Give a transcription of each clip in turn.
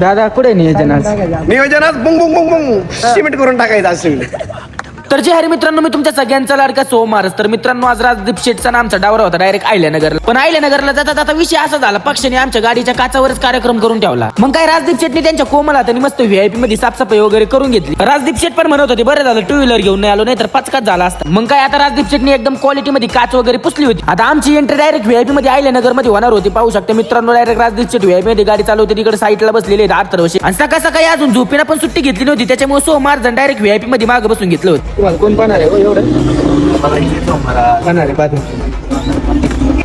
दादा कुठे नियोजनात बुंग बुंग बुंग बुंग सिमेंट करून टाकायचं असेल. तर जे हरी मित्रांनो, मी तुमच्या सगळ्यांचा लाडका सोमवारच. तर मित्रांनो, आज राजदीप शेठचा ना आमचा डावरा होता डायरेक्ट आयल्यानगरला. पण आयल्यानगरला जाता जाता विषय असा झाला, पक्षाने आमच्या गाडीच्या काचावरच कार्यक्रम करून ठेवला. मग काय राजदीप शेठने त्यांच्या कोमल हाताने मस्त व्हीआयपी मध्ये साफसफाई वगैरे करून घेतली. राजदीप शेठ पण म्हणत होते बरं झालं टू व्हीलर घेऊन नाही आलो, नाही तर पचकाच झाला असता. मग काय आता राजदीप शेठने एकदम क्वालिटी मध्ये काच वगैरे पुसली होती. आता आमची एंट्री डायरेक्ट व्हीआयपी मध्ये आयल्यानगर मध्ये होणार होती. पाहू शकता मित्रांनो, डायरेक्ट राजदीप शेठ व्हीआयपी मध्ये गाडी चालवते, तिकडे साईडला बसलेले आर्थरवशी. आणि सकाळ सकाळी अजून झोपीना पण सुट्टी घेतली नव्हती, त्याच्यामुळे सोमवार जण डायरेक्ट व्हीआयपी मध्ये मागे बसून घेतलं होतं. कोण पाहणार आहे एवढं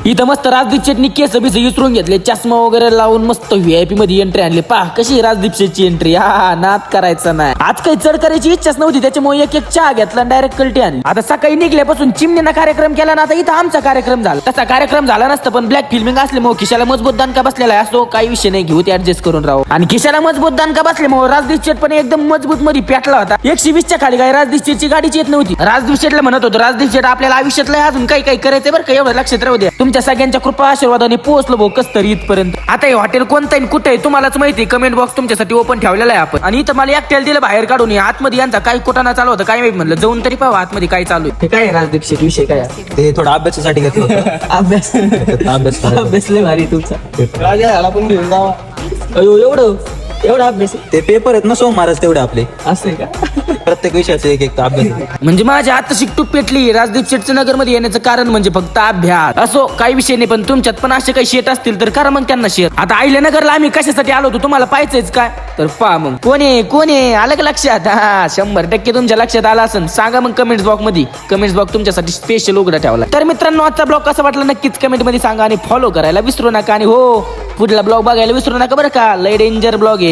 इथं मस्त राजदीप शेठनी केस बीस विसरून घेतले, चष्मा वगैरे लावून मस्त व्हीआयपी मध्ये एंट्री आणली. पहा कशी राजदीप शेठची एंट्री. हा नाद करायचा नाही. आज काही चढ करायची इच्छाच नव्हती, त्याच्यामुळे एक एक चहा घेतला डायरेक्ट कल्टी आणली. आता सकाळी निघल्यापासून चिमणीनं कार्यक्रम केला ना, आता इथं आमचा कार्यक्रम झाला. तसा कार्यक्रम झाला नसता, पण ब्लॅक फिल्मिंग असल्यामुळे खिशाला मजबूत दानका बसलेला आहे. असो काही विषय नाही, घेऊ ते ऍडजस्ट करून राहू. आणि खिशाला मजबूत दानका बसल्यामुळे राजदीप शेठ पण एकदम मजबूत मध्ये पेटला होता. 120च्या खाली काय राजदीप शेठची गाडीची येत नव्हती. राजदीप शेठला म्हणत होतो, राजदीप शेठ आपल्याला आयुष्यातलं अजून काही काही करायचं बरं का, एवढं लक्षात राहू द्या. तुमच्या सगळ्यांच्या कृपा आशीर्वादाने पोहोचलो भाऊ कस तरी इथपर्यंत. आता हे हॉटेल कोणतं आहे कुठे आहे तुम्हालाच माहिती. कमेंट बॉक्स तुमच्यासाठी ओपन ठेवलेला आहे आपण. आणि इथं मला एकट्याला दिलं बाहेर काढून. आतमध्ये यांचा काही कुटाणा चालू होता, काय माहिती. म्हणलं जाऊन तरी पाहू आतमध्ये काय चालू आहे. काय राजदीप शेठ विषय काय ते थोडा अभ्यासासाठी घेतलं होतं. अभ्यास अभ्यास लय भारी तुमचा. राजा पण घेऊन जावा. अयो एवढा अभ्यास. ते पेपर आहेत ना सोमवारच तेवढे आपले. असं आहे का? प्रत्येक विषयाचे एक एक अभ्यास. म्हणजे माझ्या आता शिकटू पेटली. राजदीप शेठचं नगर मध्ये येण्याचं कारण म्हणजे फक्त अभ्यास. असो काही विषय नाही, पण तुमच्यात पण असे काही शेत असतील तर करा मग त्यांना शेअर. आता आयल्यानगरला आम्ही कशासाठी आलो होतो तुम्हाला पाहायचंच काय, तर पहा मग कोणी आलं का लक्षात. हा 100% तुमच्या लक्षात आला असेल. सांगा मग कमेंट्स बॉक्स मध्ये. कमेंट्स बॉक्स तुमच्यासाठी स्पेशल उघडा ठेवला. तर मित्रांनो, आजचा ब्लॉग कसा वाटला नक्कीच कमेंट मध्ये सांगा आणि फॉलो करायला विसरू नका. आणि हो, पुढला ब्लॉग बघायला विसरू नका बरं का, लय डेंजर ब्लॉग आहे.